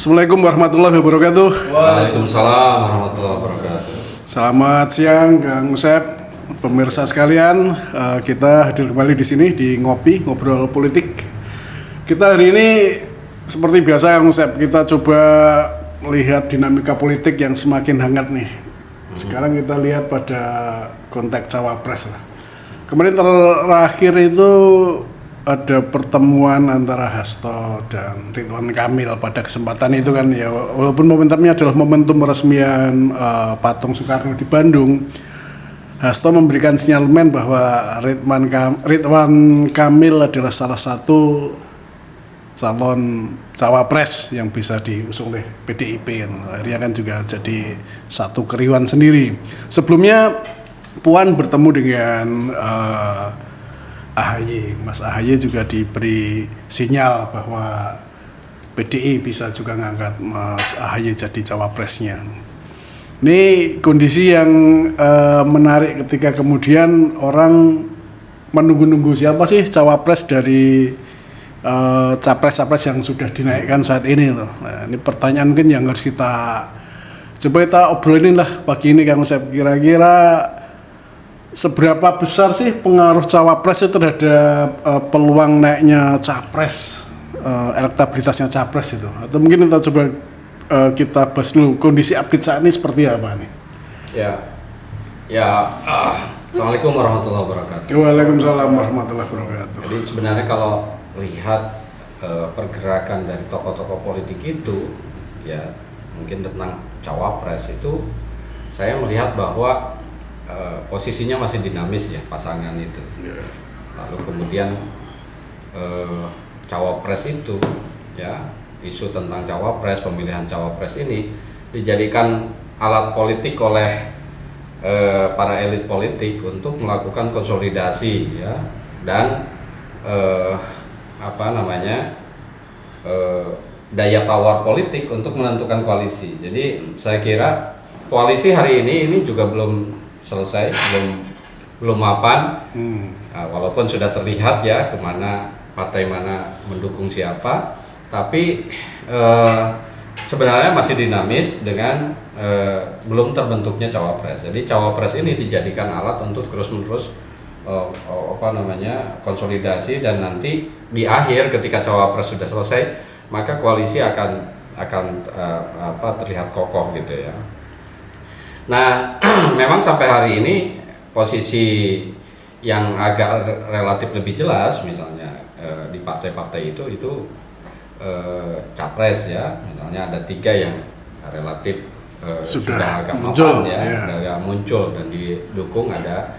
Assalamualaikum warahmatullahi wabarakatuh. Waalaikumsalam warahmatullahi wabarakatuh. Selamat siang Kang Usep, pemirsa sekalian. Kita hadir kembali di sini di Ngobrol Politik. Kita hari ini seperti biasa Kang Usep, kita coba melihat dinamika politik yang semakin hangat nih. Sekarang kita lihat pada konteks cawapres lah. Kemarin terakhir itu ada pertemuan antara Hasto dan Ridwan Kamil pada kesempatan itu kan ya, walaupun momentumnya adalah momentum peresmian patung Soekarno di Bandung. Hasto memberikan sinyalemen bahwa Ridwan Kamil adalah salah satu calon cawapres yang bisa diusung oleh PDIP. Akhirnya kan juga jadi satu keriuhan sendiri. Sebelumnya Puan bertemu dengan AHY, Mas AHY juga diberi sinyal bahwa PDI bisa juga ngangkat Mas AHY jadi cawapresnya. Ini kondisi yang menarik ketika kemudian orang menunggu-nunggu siapa sih cawapres dari capres-capres yang sudah dinaikkan saat ini loh. Nah, ini pertanyaan mungkin yang harus kita obrolin lah pagi ini Kang Usep. Kira-kira seberapa besar sih pengaruh cawapres itu terhadap peluang naiknya capres, elektabilitasnya capres itu? Atau mungkin kita coba kita bahas dulu kondisi update saat ini seperti apa nih? Assalamualaikum warahmatullahi wabarakatuh. Waalaikumsalam warahmatullahi wabarakatuh. Jadi sebenarnya kalau lihat pergerakan dari tokoh-tokoh politik itu, ya mungkin tentang cawapres itu, saya melihat bahwa posisinya masih dinamis ya pasangan itu. Lalu kemudian cawapres itu ya, isu tentang cawapres, pemilihan cawapres ini dijadikan alat politik oleh para elit politik untuk melakukan konsolidasi ya, dan daya tawar politik untuk menentukan koalisi. Jadi saya kira koalisi hari ini juga belum selesai, belum mapan. Walaupun sudah terlihat ya kemana partai mana mendukung siapa, tapi sebenarnya masih dinamis dengan belum terbentuknya cawapres. Jadi cawapres ini dijadikan alat untuk terus-menerus konsolidasi, dan nanti di akhir ketika cawapres sudah selesai, maka koalisi akan terlihat kokoh gitu ya. Nah, memang sampai hari ini posisi yang agak relatif lebih jelas, misalnya di partai-partai itu capres ya, misalnya ada 3 yang relatif sudah agak muncul, mapan ya, agak muncul dan didukung. Ada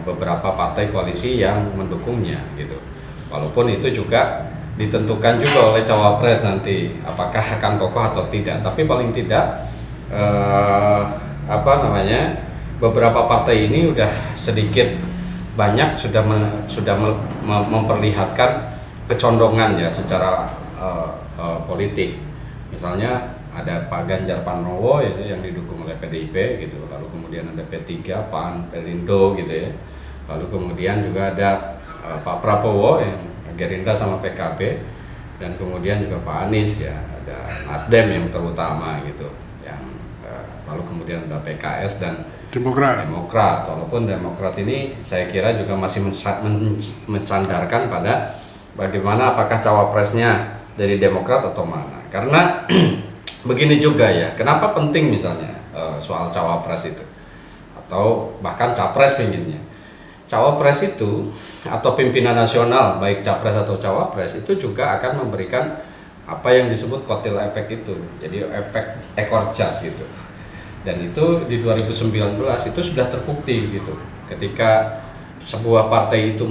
beberapa partai koalisi yang mendukungnya gitu. Walaupun itu juga ditentukan juga oleh cawapres nanti apakah akan kokoh atau tidak, tapi paling tidak beberapa partai ini udah sedikit banyak sudah memperlihatkan kecondongan ya secara politik. Misalnya ada Pak Ganjar Pranowo yang didukung oleh PDIP gitu, lalu kemudian ada P3, PAN, Perindo gitu ya, lalu kemudian juga ada Pak Prabowo yang Gerindra sama PKB, dan kemudian juga Pak Anies ya, ada Nasdem yang terutama gitu. Lalu kemudian ada PKS dan Demokrat. Walaupun Demokrat ini saya kira juga masih mensandarkan pada bagaimana apakah cawapresnya dari Demokrat atau mana. Karena begini juga ya, kenapa penting misalnya soal cawapres itu, atau bahkan capres pinginnya. Cawapres itu atau pimpinan nasional baik capres atau cawapres itu juga akan memberikan apa yang disebut kotil efek itu, jadi efek ekor jas gitu. Dan itu di 2019 itu sudah terbukti gitu. Ketika sebuah partai itu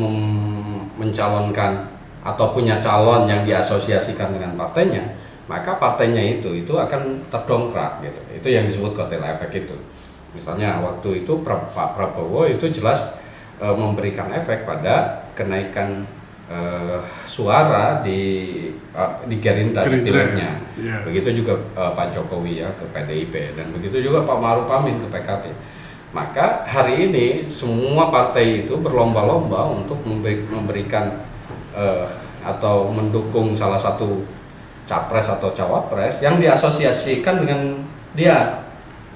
mencalonkan atau punya calon yang diasosiasikan dengan partainya, maka partainya itu akan terdongkrak gitu. Itu yang disebut kotel efek itu. Misalnya waktu itu Pak Prabowo itu jelas memberikan efek pada kenaikan suara di Gerindra pilihnya. Yeah. Begitu juga Pak Jokowi ya ke PDIP, dan begitu juga Pak Ma'ruf Amin ke PKB. Maka hari ini semua partai itu berlomba-lomba untuk memberikan atau mendukung salah satu capres atau cawapres yang diasosiasikan dengan dia,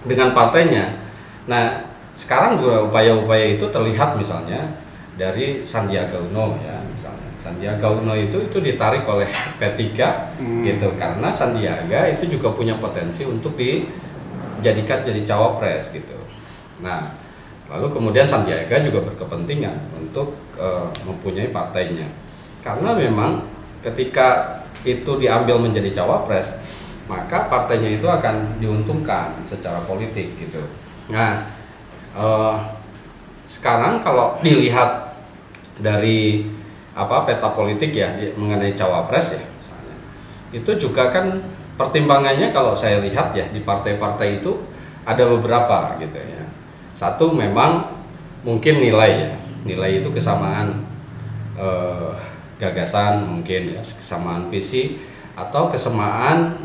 dengan partainya. Nah, sekarang juga upaya-upaya itu terlihat misalnya dari Sandiaga Uno ya, misalnya Sandiaga Uno itu ditarik oleh P3 gitu, karena Sandiaga itu juga punya potensi untuk dijadikan jadi cawapres gitu. Nah, lalu kemudian Sandiaga juga berkepentingan untuk mempunyai partainya, karena memang ketika itu diambil menjadi cawapres, maka partainya itu akan diuntungkan secara politik gitu. Nah, sekarang kalau dilihat dari peta politik ya mengenai cawapres ya misalnya, itu juga kan pertimbangannya kalau saya lihat ya di partai-partai itu ada beberapa gitu ya. Satu memang mungkin nilai itu kesamaan gagasan, mungkin ya kesamaan visi atau kesamaan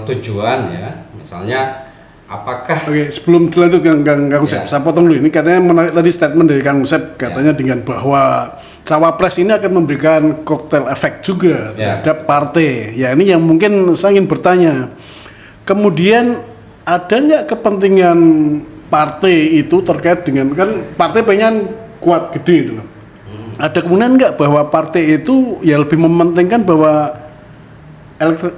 tujuan ya, misalnya apakah. Oke, sebelum dilanjutkan Kang Usep, saya potong dulu. Ini katanya menarik tadi statement dari Kang Usep, katanya dengan bahwa cawapres ini akan memberikan koktail efek juga terhadap partai. Ya, ini yang mungkin saya ingin bertanya. Kemudian ada nggak kepentingan partai itu terkait dengan, kan partai pengen kuat gede itu loh. Ada kemudian nggak bahwa partai itu ya lebih mementingkan bahwa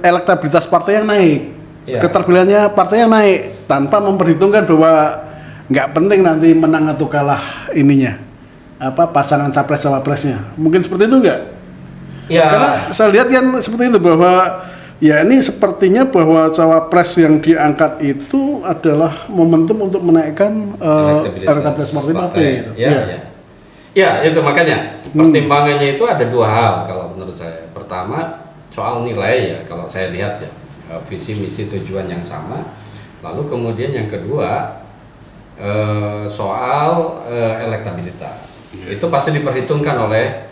elektabilitas partai yang naik, keterpilihannya partai yang naik, tanpa memperhitungkan bahwa nggak penting nanti menang atau kalah ininya, pasangan capres cawapresnya. Mungkin seperti itu nggak? Ya. Karena saya lihat kan seperti itu, bahwa ya ini sepertinya bahwa cawapres yang diangkat itu adalah momentum untuk menaikkan elektabilitas partai. Gitu. Ya, itu makanya pertimbangannya itu ada dua hal kalau menurut saya. Pertama soal nilai ya, kalau saya lihat ya, visi misi tujuan yang sama. Lalu kemudian yang kedua soal elektabilitas. Itu pasti diperhitungkan oleh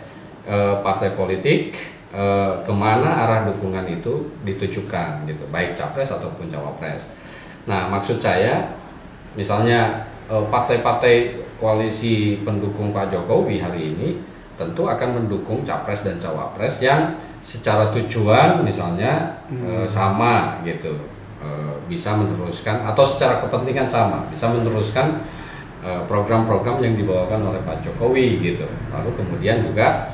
partai politik, kemana arah dukungan itu ditujukan gitu, baik capres ataupun cawapres. Nah, maksud saya misalnya partai-partai koalisi pendukung Pak Jokowi hari ini tentu akan mendukung capres dan cawapres yang secara tujuan misalnya sama gitu, bisa meneruskan, atau secara kepentingan sama, bisa meneruskan program-program yang dibawakan oleh Pak Jokowi gitu. Lalu kemudian juga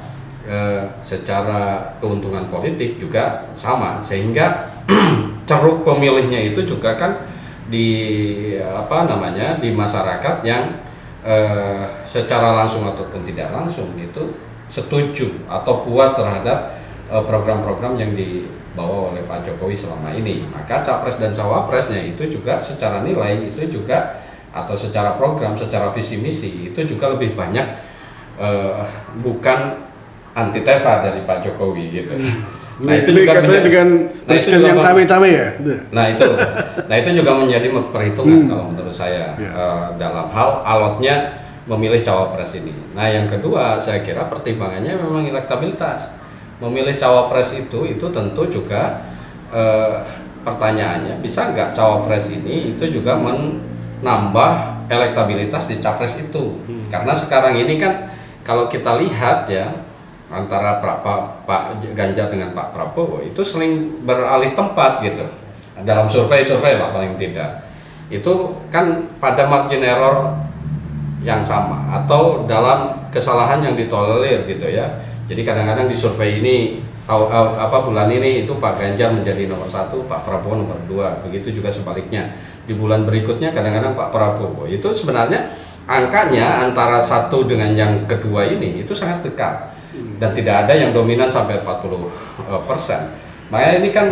secara keuntungan politik juga sama, sehingga ceruk pemilihnya itu juga kan di di masyarakat yang secara langsung ataupun tidak langsung itu setuju atau puas terhadap program-program yang dibawa oleh Pak Jokowi selama ini. Maka capres dan cawapresnya itu juga secara nilai itu juga, atau secara program, secara visi misi itu juga lebih banyak bukan antitesa dari Pak Jokowi gitu. Nah, itu juga dengan presiden yang cawe-cawe ya. Nah itu juga menjadi perhitungan kalau menurut saya dalam hal alotnya memilih cawapres ini. Nah, yang kedua saya kira pertimbangannya memang elektabilitas. Memilih cawapres itu tentu juga pertanyaannya, bisa nggak cawapres ini itu juga menambah elektabilitas di capres itu? Karena sekarang ini kan kalau kita lihat ya, antara Pak Ganjar dengan Pak Prabowo itu sering beralih tempat gitu dalam survei lah paling tidak. Itu kan pada margin error yang sama atau dalam kesalahan yang ditolerir gitu ya. Jadi kadang-kadang di survei ini bulan ini itu Pak Ganjar menjadi nomor 1, Pak Prabowo nomor 2. Begitu juga sebaliknya. Di bulan berikutnya kadang-kadang Pak Prabowo. Itu sebenarnya angkanya antara satu dengan yang kedua ini itu sangat dekat. Dan tidak ada yang dominan sampai 40%. Makanya ini kan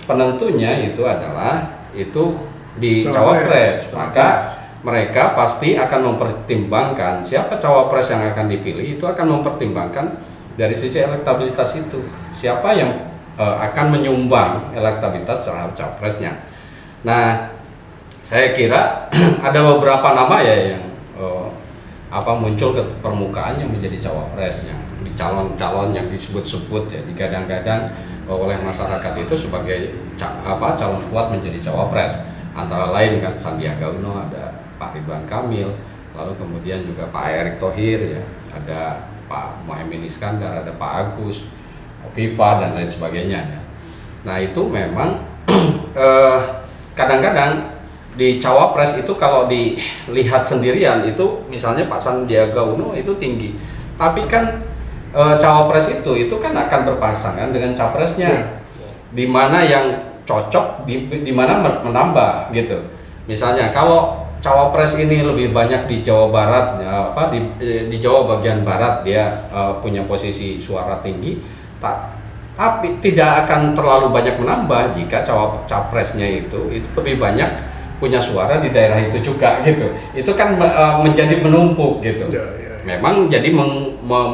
penentunya itu adalah itu di cawapres. Maka mereka pasti akan mempertimbangkan siapa cawapres yang akan dipilih, itu akan mempertimbangkan dari sisi elektabilitas itu. Siapa yang akan menyumbang elektabilitas terhadap capresnya. Nah, saya kira ada beberapa nama ya yang muncul ke permukaan yang menjadi cawapresnya. Di calon-calon yang disebut-sebut ya, digadang-gadang oleh masyarakat itu sebagai calon kuat menjadi cawapres. Antara lain kan Sandiaga Uno, ada Pak Ridwan Kamil, lalu kemudian juga Pak Erick Thohir ya, ada Pak Mohaimin Iskandar, ada Pak Agus, Viva dan lain sebagainya ya. Nah itu memang kadang-kadang di cawapres itu kalau dilihat sendirian itu misalnya Pak Sandiaga Uno itu tinggi, tapi kan cawapres itu kan akan berpasangan dengan capresnya, di mana yang cocok, di mana menambah gitu. Misalnya kalau cawapres ini lebih banyak di Jawa Barat, di Jawa bagian barat dia punya posisi suara tinggi, tapi tidak akan terlalu banyak menambah jika capresnya itu lebih banyak punya suara di daerah itu juga gitu. Itu kan menjadi menumpuk gitu. Memang jadi membuat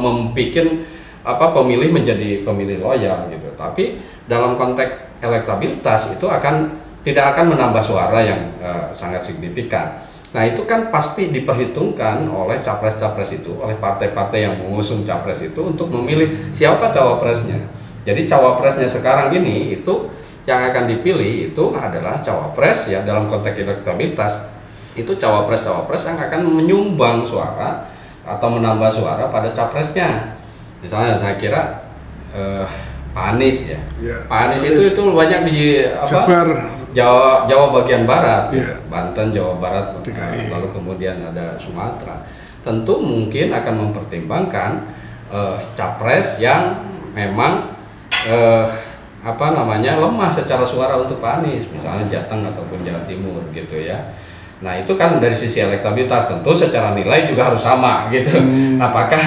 pemilih menjadi pemilih loyal gitu. Tapi dalam konteks elektabilitas itu tidak akan menambah suara yang sangat signifikan. Nah itu kan pasti diperhitungkan oleh capres-capres itu, oleh partai-partai yang mengusung capres itu untuk memilih siapa cawapresnya. Jadi cawapresnya sekarang ini itu yang akan dipilih itu adalah cawapres ya, dalam konteks elektabilitas itu cawapres yang akan menyumbang suara atau menambah suara pada capresnya. Misalnya saya kira Pak Anies ya, Pak Anies itu banyak di Jawa bagian barat, Banten, Jawa Barat, lalu kemudian ada Sumatera. Tentu mungkin akan mempertimbangkan capres yang memang lemah secara suara untuk Pak Anies, misalnya Jateng ataupun Jawa Timur gitu ya. Nah itu kan dari sisi elektabilitas, tentu secara nilai juga harus sama gitu. Apakah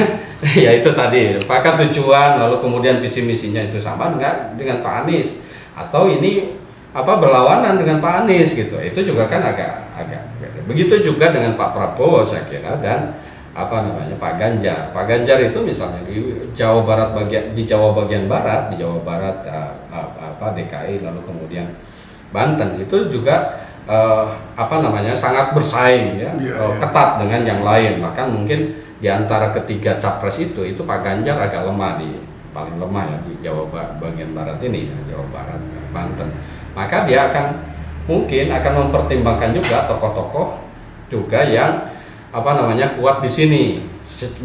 ya itu tadi, apakah tujuan lalu kemudian visi misinya itu sama dengan Pak Anies, atau ini berlawanan dengan Pak Anies gitu. Itu juga kan agak beda. Begitu juga dengan Pak Prabowo saya kira, dan Pak Ganjar. Pak Ganjar itu misalnya di Jawa Barat Jawa bagian barat, DKI lalu kemudian Banten itu juga sangat bersaing ya, ketat dengan yang lain. Bahkan mungkin di antara ketiga capres itu Pak Ganjar agak lemah, paling lemah ya di Jawa bagian barat ini, Jawa Barat, Banten. Maka dia mungkin akan mempertimbangkan juga tokoh-tokoh juga yang kuat di sini,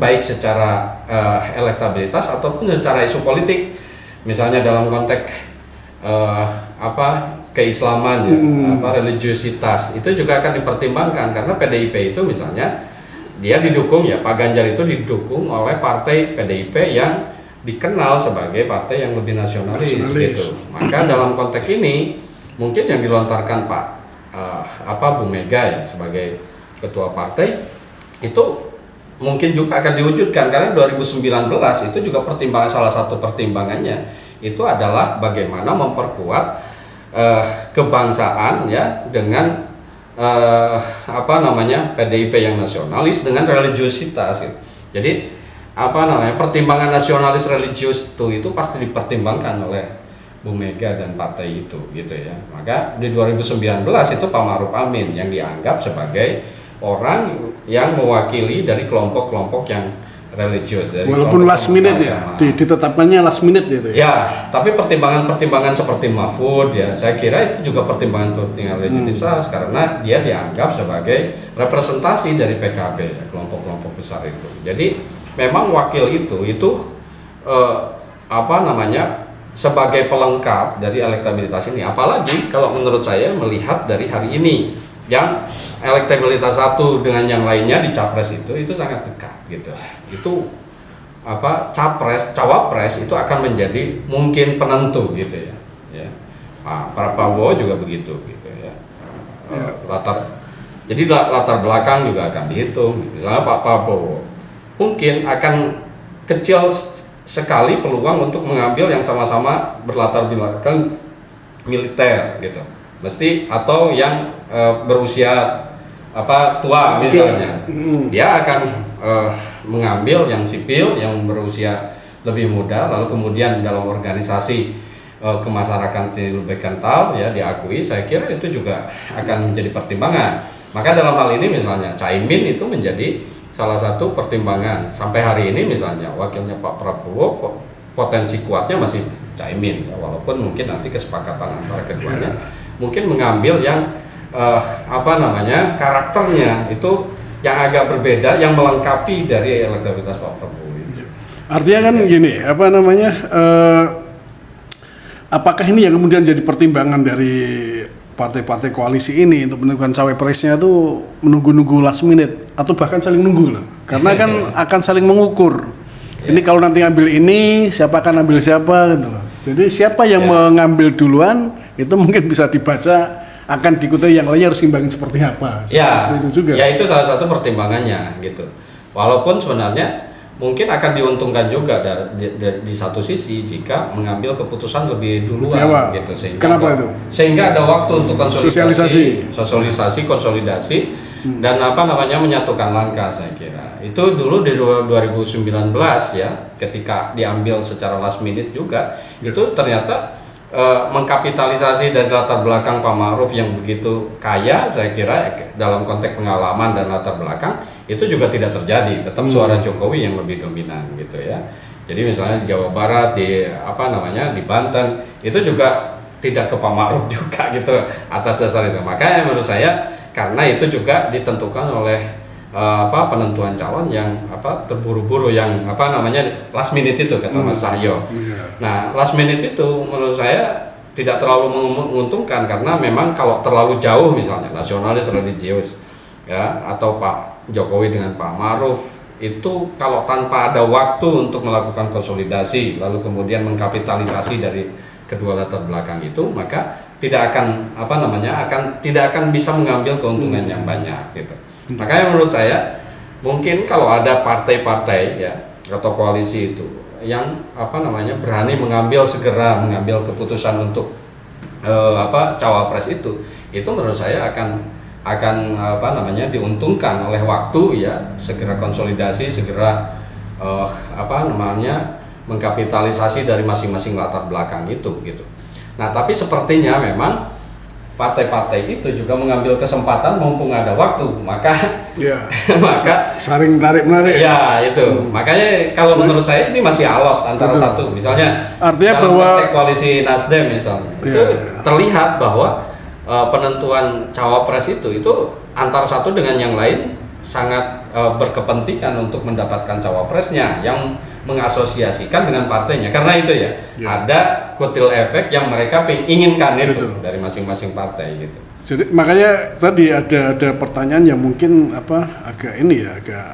baik secara elektabilitas ataupun secara isu politik. Misalnya dalam konteks keislaman ya, religiositas itu juga akan dipertimbangkan, karena PDIP itu misalnya dia didukung ya, Pak Ganjar itu didukung oleh partai PDIP yang dikenal sebagai partai yang lebih nasionalis. Gitu. Maka dalam konteks ini mungkin yang dilontarkan Bu Mega ya sebagai ketua partai itu mungkin juga akan diwujudkan, karena 2019 itu juga salah satu pertimbangannya itu adalah bagaimana memperkuat kebangsaan ya dengan PDIP yang nasionalis dengan religiositas gitu. Jadi pertimbangan nasionalis religius itu pasti dipertimbangkan oleh Bu Mega dan partai itu gitu ya. Maka di 2019 itu Pak Ma'ruf Amin yang dianggap sebagai orang yang mewakili dari kelompok-kelompok yang religius, dari walaupun last minute ya, ditetapkannya last minute gitu ya. Ya, tapi pertimbangan seperti Mahfud ya, saya kira itu juga pertimbangan religiusitas, karena dia dianggap sebagai representasi dari PKB ya, kelompok-kelompok besar itu. Jadi memang wakil itu sebagai pelengkap dari elektabilitas ini. Apalagi kalau menurut saya melihat dari hari ini yang elektabilitas satu dengan yang lainnya di capres itu sangat dekat gitu. Itu cawapres itu akan menjadi mungkin penentu gitu ya. Para Prabowo juga begitu gitu ya. Latar belakang juga akan dihitung. Misalnya Pak Prabowo mungkin akan kecil sekali peluang untuk mengambil yang sama-sama berlatar belakang militer gitu. Mesti atau yang berusia tua misalnya, dia akan mengambil yang sipil yang berusia lebih muda, lalu kemudian dalam organisasi kemasyarakatan lebih kental ya diakui. Saya kira itu juga akan menjadi pertimbangan. Maka dalam hal ini misalnya Caimin itu menjadi salah satu pertimbangan. Sampai hari ini misalnya wakilnya Pak Prabowo potensi kuatnya masih Caimin ya, walaupun mungkin nanti kesepakatan antara keduanya mungkin mengambil yang karakternya itu yang agak berbeda, yang melengkapi dari elektabilitas Pak Prabowo. Artinya kan gini, apakah ini yang kemudian jadi pertimbangan dari partai-partai koalisi ini untuk menentukan cawapresnya itu menunggu-nunggu last minute atau bahkan saling nunggu loh? Karena kan akan saling mengukur. Ini kalau nanti ngambil ini, siapa akan ambil siapa gitu loh. Jadi siapa yang mengambil duluan itu mungkin bisa dibaca akan diikuti yang lainnya harus imbangin seperti apa. Ya, itu juga. Ya itu salah satu pertimbangannya gitu. Walaupun sebenarnya mungkin akan diuntungkan juga di satu sisi jika mengambil keputusan lebih duluan gitu Kenapa itu? Sehingga ada waktu untuk sosialisasi, konsolidasi dan menyatukan langkah saya kira. Itu dulu di 2019 ya, ketika diambil secara last minute juga, itu ternyata mengkapitalisasi dari latar belakang Pak Ma'ruf yang begitu kaya, saya kira dalam konteks pengalaman dan latar belakang itu juga tidak terjadi. Tetap suara Jokowi yang lebih dominan gitu ya. Jadi misalnya di Jawa Barat, di di Banten itu juga tidak ke Pak Ma'ruf juga gitu atas dasar itu. Makanya menurut saya karena itu juga ditentukan oleh penentuan calon yang terburu-buru yang last minute itu kata Mas Sahyo. Nah, last minute itu menurut saya tidak terlalu menguntungkan karena memang kalau terlalu jauh misalnya nasionalis religius ya atau Pak Jokowi dengan Pak Ma'ruf itu kalau tanpa ada waktu untuk melakukan konsolidasi lalu kemudian mengkapitalisasi dari kedua latar belakang itu maka tidak akan tidak akan bisa mengambil keuntungan yang banyak gitu. Makanya menurut saya mungkin kalau ada partai-partai ya atau koalisi itu yang berani segera mengambil keputusan untuk cawapres itu menurut saya akan diuntungkan oleh waktu ya segera konsolidasi segera mengkapitalisasi dari masing-masing latar belakang itu gitu. Nah tapi sepertinya memang partai-partai itu juga mengambil kesempatan mumpung ada waktu maka saring tarik menarik ya itu makanya kalau menurut saya ini masih alot antara satu misalnya artinya bahwa koalisi Nasdem misalnya itu terlihat bahwa penentuan cawapres itu antara satu dengan yang lain sangat berkepentingan untuk mendapatkan cawapresnya yang mengasosiasikan dengan partainya karena itu ada kutil efek yang mereka inginkan itu dari masing-masing partai gitu. Jadi makanya tadi ada pertanyaan yang mungkin agak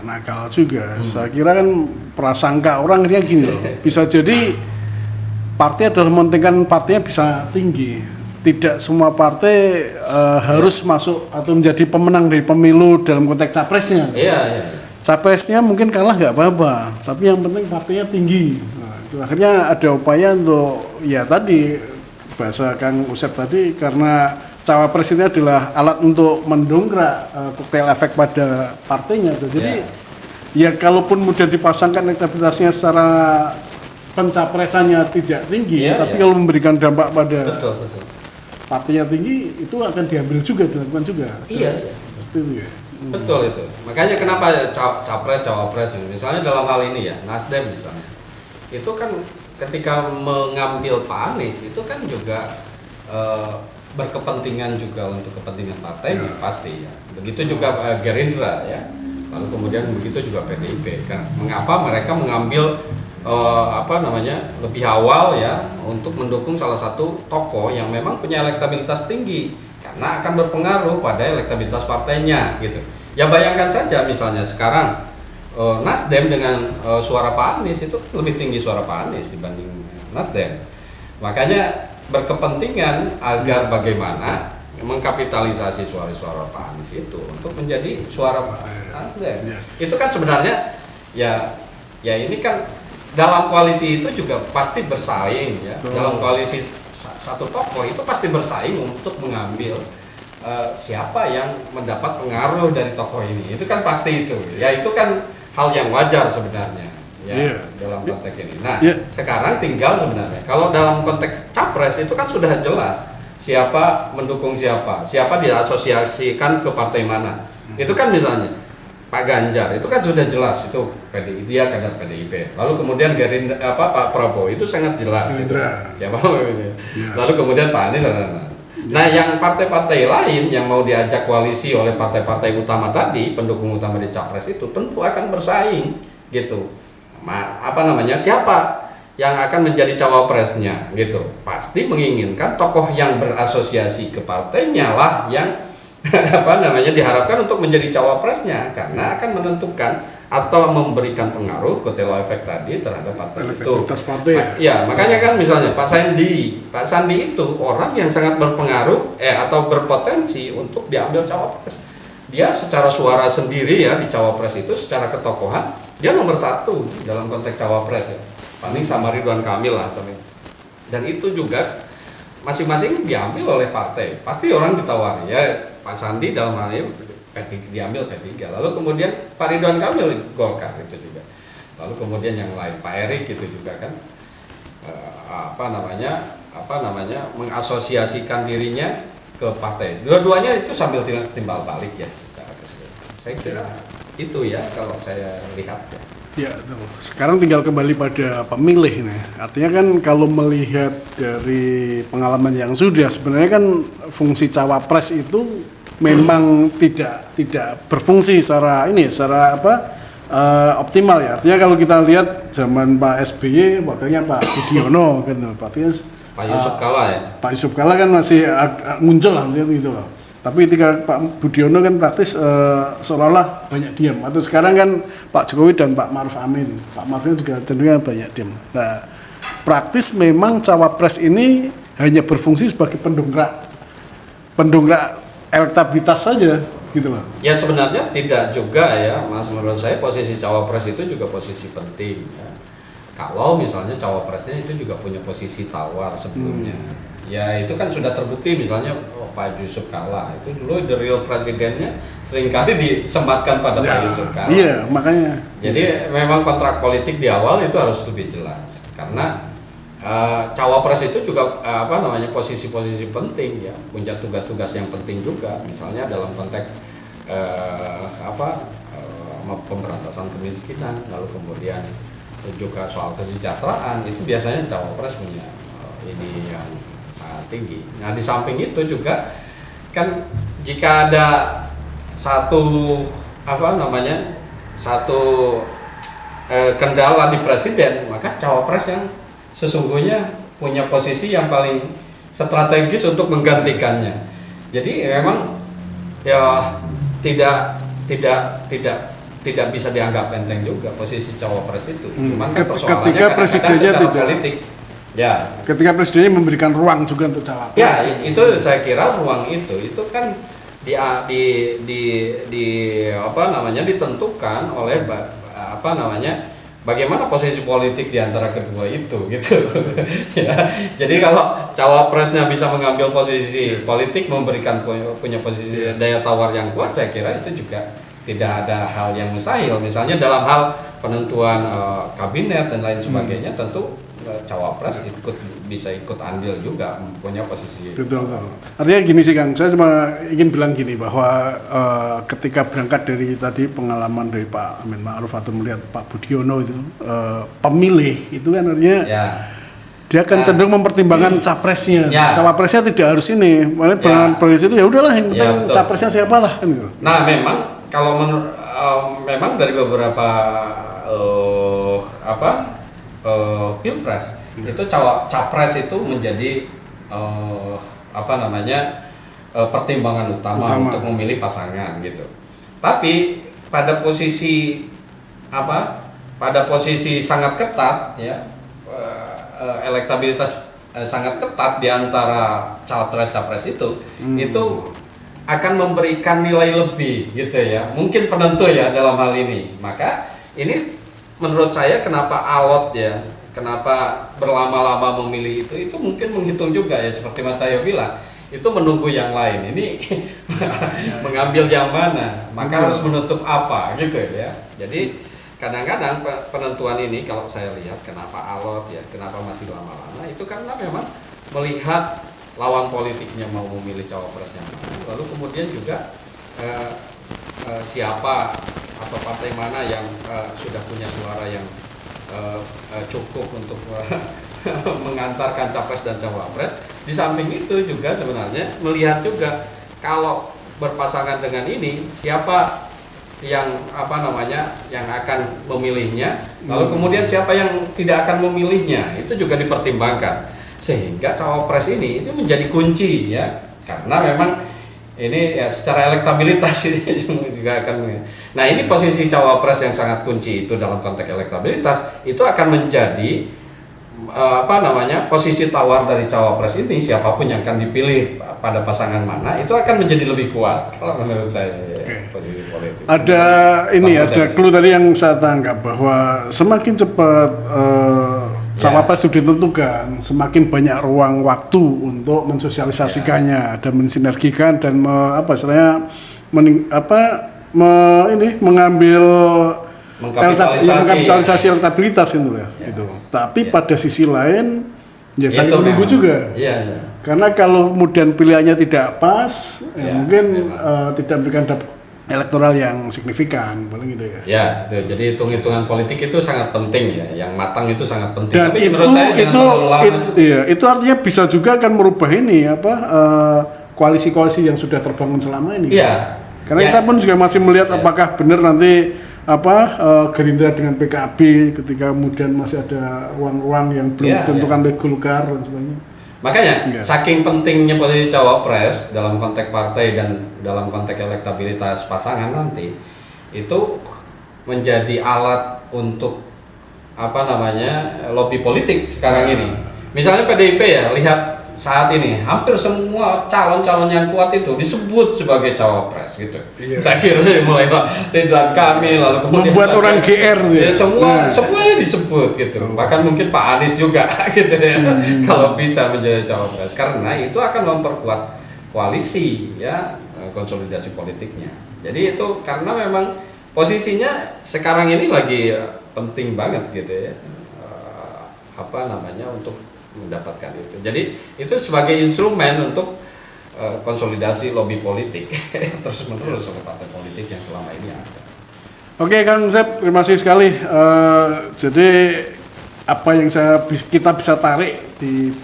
nakal juga. Saya kira kan prasangka orang dia gini loh. Bisa jadi partai adalah mementingkan partainya bisa tinggi. Tidak semua partai harus masuk atau menjadi pemenang dari pemilu dalam konteks capresnya. Iya. Capresnya mungkin kalah nggak apa-apa, tapi yang penting partainya tinggi. Nah, itu akhirnya ada upaya untuk tadi bahasa Kang Usep tadi karena cawapres ini adalah alat untuk mendongkrak koktail efek pada partainya. Jadi kalaupun mudah dipasangkan elektabilitasnya secara pencapresannya tidak tinggi, tapi kalau memberikan dampak pada partainya tinggi itu akan diambil juga dilakukan juga. Iya. Seperti itu ya. Betul itu. Makanya kenapa capres cawapres misalnya dalam hal ini ya Nasdem misalnya. Itu kan ketika mengambil Pak Anies itu kan juga berkepentingan juga untuk kepentingan partai pasti ya. Begitu juga Gerindra ya. Lalu kemudian begitu juga PDIP. Kan mengapa mereka mengambil lebih awal ya untuk mendukung salah satu tokoh yang memang punya elektabilitas tinggi karena akan berpengaruh pada elektabilitas partainya gitu. Ya bayangkan saja misalnya sekarang Nasdem dengan suara Pak Anies itu lebih tinggi suara Pak Anies dibanding Nasdem. Makanya berkepentingan agar bagaimana mengkapitalisasi suara-suara Pak Anies itu untuk menjadi suara Nasdem. Itu kan sebenarnya ya ini kan dalam koalisi itu juga pasti bersaing ya. Dalam koalisi satu tokoh itu pasti bersaing untuk mengambil siapa yang mendapat pengaruh dari tokoh ini. Itu kan pasti itu. Ya itu kan hal yang wajar sebenarnya ya dalam konteks ini. Nah, sekarang tinggal sebenarnya kalau dalam konteks capres itu kan sudah jelas siapa mendukung siapa diasosiasikan ke partai mana. Itu kan misalnya Pak Ganjar itu kan sudah jelas itu dia kader PDIP. Lalu kemudian Pak Prabowo itu sangat jelas siapa. Lalu kemudian Pak Anies Nah, yang partai-partai lain yang mau diajak koalisi oleh partai-partai utama tadi, pendukung utama di capres itu tentu akan bersaing gitu. Siapa yang akan menjadi cawapresnya gitu pasti menginginkan tokoh yang berasosiasi ke partainya lah yang diharapkan untuk menjadi cawapresnya, karena akan menentukan atau memberikan pengaruh kotel efek tadi terhadap partai itu. Partai. Ya, makanya kan misalnya Pak Sandi itu orang yang sangat berpengaruh atau berpotensi untuk diambil cawapres. Dia secara suara sendiri ya di cawapres itu, secara ketokohan dia nomor 1 dalam konteks cawapres ya. Paling sama Ridwan Kamil lah dan itu juga masing-masing diambil oleh partai. Pasti orang ditawari ya, Pak Sandi dalam hal ini diambil P3, lalu kemudian Pak Ridwan Kamil Golkar itu juga, lalu kemudian yang lain Pak Erik gitu juga kan mengasosiasikan dirinya ke partai. Dua-duanya itu sambil timbal balik ya secara keseluruhan. Saya kira itu ya kalau saya lihat ya. Ya, sekarang tinggal kembali pada pemilih nih. Artinya kan kalau melihat dari pengalaman yang sudah, sebenarnya kan fungsi cawapres itu memang tidak berfungsi secara optimal ya. Artinya kalau kita lihat zaman Pak SBY, wakilnya Pak Budiono gitu. Artinya Pak Yusuf Kalla ya. Pak Yusuf Kalla kan masih muncul lah gitu loh. Tapi ketika Pak Budiono kan praktis seolah-olah banyak diam. Atau sekarang kan Pak Jokowi dan Pak Ma'ruf Amin. Pak Ma'ruf juga cenderung banyak diam. Nah, praktis memang cawapres ini hanya berfungsi sebagai pendongkrak elektabilitas saja gitu loh. Ya sebenarnya tidak juga ya, Mas. Menurut saya posisi cawapres itu juga posisi penting ya. Kalau misalnya cawapresnya itu juga punya posisi tawar sebelumnya. Ya itu kan sudah terbukti misalnya Pak Yusuf Kalla itu dulu the real presidennya seringkali disematkan pada Pak Yusuf Kalla. Iya, makanya. Jadi memang kontrak politik di awal itu harus lebih jelas karena cawapres itu juga posisi-posisi penting ya, punya tugas-tugas yang penting juga. Misalnya dalam konteks pemberantasan kemiskinan, lalu kemudian juga soal kesejahteraan itu biasanya cawapres punya ini yang sangat tinggi. Nah di samping itu juga kan jika ada satu kendala di presiden, maka cawapres yang sesungguhnya punya posisi yang paling strategis untuk menggantikannya. Jadi memang ya tidak bisa dianggap enteng juga posisi cawapres itu. Cuman kan persoalannya ketika presidennya tidak politik. Ya. Ketika presidennya memberikan ruang juga untuk cawapres. Ya, itu saya kira ruang itu kan ditentukan oleh bagaimana posisi politik di antara kedua itu gitu. Ya. Jadi kalau cawapresnya bisa mengambil posisi politik, memberikan punya posisi daya tawar yang kuat, saya kira itu juga tidak ada hal yang mustahil. Misalnya dalam hal penentuan kabinet dan lain sebagainya, tentu cawapres bisa ikut andil juga, punya posisi. Betul. Artinya gini sih Kang, saya cuma ingin bilang gini bahwa ketika berangkat dari tadi pengalaman dari Pak Amin Ma'ruf atau melihat Pak Budiono itu pemilih itu kan artinya dia akan cenderung mempertimbangkan capresnya. Cawapresnya tidak harus ini. Makanya progres itu ya udahlah yang penting capresnya siapa lah kan gitu. Nah, memang kalau memang dari beberapa pilpres itu capres itu menjadi pertimbangan utama untuk memilih pasangan gitu. Tapi pada posisi sangat ketat ya, elektabilitas sangat ketat di antara capres itu akan memberikan nilai lebih gitu ya, mungkin penentu ya dalam hal ini. Maka ini menurut saya kenapa alot ya, kenapa berlama-lama memilih itu mungkin menghitung juga ya, seperti Mas Cahyo bilang, itu menunggu yang lain ini mengambil yang mana, maka harus menutup apa gitu ya. Jadi kadang-kadang penentuan ini kalau saya lihat kenapa alot ya, kenapa masih lama-lama, itu karena memang melihat lawan politiknya mau memilih cawapres yang mana, lalu kemudian juga siapa atau partai mana yang sudah punya suara yang cukup untuk mengantarkan capres dan cawapres. Di samping itu juga sebenarnya melihat juga kalau berpasangan dengan ini siapa yang yang akan memilihnya, lalu kemudian siapa yang tidak akan memilihnya, itu juga dipertimbangkan. Sehingga cawapres ini itu menjadi kunci ya, karena memang ini ya secara elektabilitas ini juga akan. Nah, ini posisi cawapres yang sangat kunci itu dalam konteks elektabilitas itu akan menjadi posisi tawar dari cawapres ini, siapapun yang akan dipilih pada pasangan mana itu akan menjadi lebih kuat kalau menurut saya. Posisi politik. Ada clue tadi yang saya tangkap bahwa semakin cepat cawapres itu ditentukan, semakin banyak ruang waktu untuk mensosialisasikannya dan mensinergikan dan mengambil mengkapitalisasi elektabilitas itu ya. Itu. Tapi pada sisi lain ya saling menunggu juga. Karena kalau kemudian pilihannya tidak pas, mungkin tidak memberikan elektoral yang signifikan, paling gitu ya. Ya, jadi hitung-hitungan politik itu sangat penting ya, yang matang itu sangat penting. Dan tapi menurut saya itu artinya bisa juga akan merubah ini koalisi-koalisi yang sudah terbangun selama ini. Iya. Karena kita pun juga masih melihat apakah benar nanti Gerindra dengan PKB ketika kemudian masih ada ruang-ruang yang belum ditentukan oleh Golkar dan sebagainya. Makanya saking pentingnya posisi cawapres dalam konteks partai dan dalam konteks elektabilitas pasangan nanti itu menjadi alat untuk lobby politik sekarang ini. Misalnya PDIP ya, lihat saat ini hampir semua calon-calon yang kuat itu disebut sebagai cawapres gitu. Saya kira mulai Ridwan Kamil lalu kemudian membuat orang GR ya, semuanya disebut gitu. Bahkan mungkin Pak Anies juga gitu ya. Kalau bisa menjadi cawapres karena itu akan memperkuat koalisi ya, konsolidasi politiknya. Jadi itu karena memang posisinya sekarang ini lagi penting banget gitu ya. Untuk mendapatkan itu. Jadi itu sebagai instrumen untuk konsolidasi lobby politik terus menerus oleh partai politik yang selama ini ada. Oke Kang Sep, terima kasih sekali. Jadi apa yang kita bisa tarik di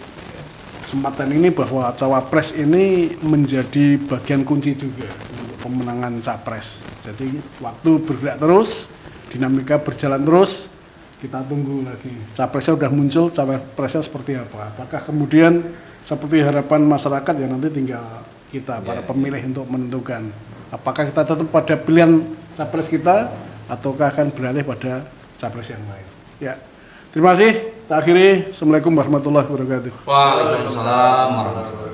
kesempatan ini bahwa cawapres ini menjadi bagian kunci juga untuk pemenangan capres. Jadi waktu bergerak terus, dinamika berjalan terus. Kita tunggu lagi. Capresnya udah muncul, capresnya seperti apa? Apakah kemudian seperti harapan masyarakat ya nanti tinggal kita para pemilih untuk menentukan apakah kita tetap pada pilihan capres kita ataukah akan beralih pada capres yang lain. Ya. Terima kasih. Kita akhiri. Assalamualaikum warahmatullahi wabarakatuh. Waalaikumsalam warahmatullahi wabarakatuh.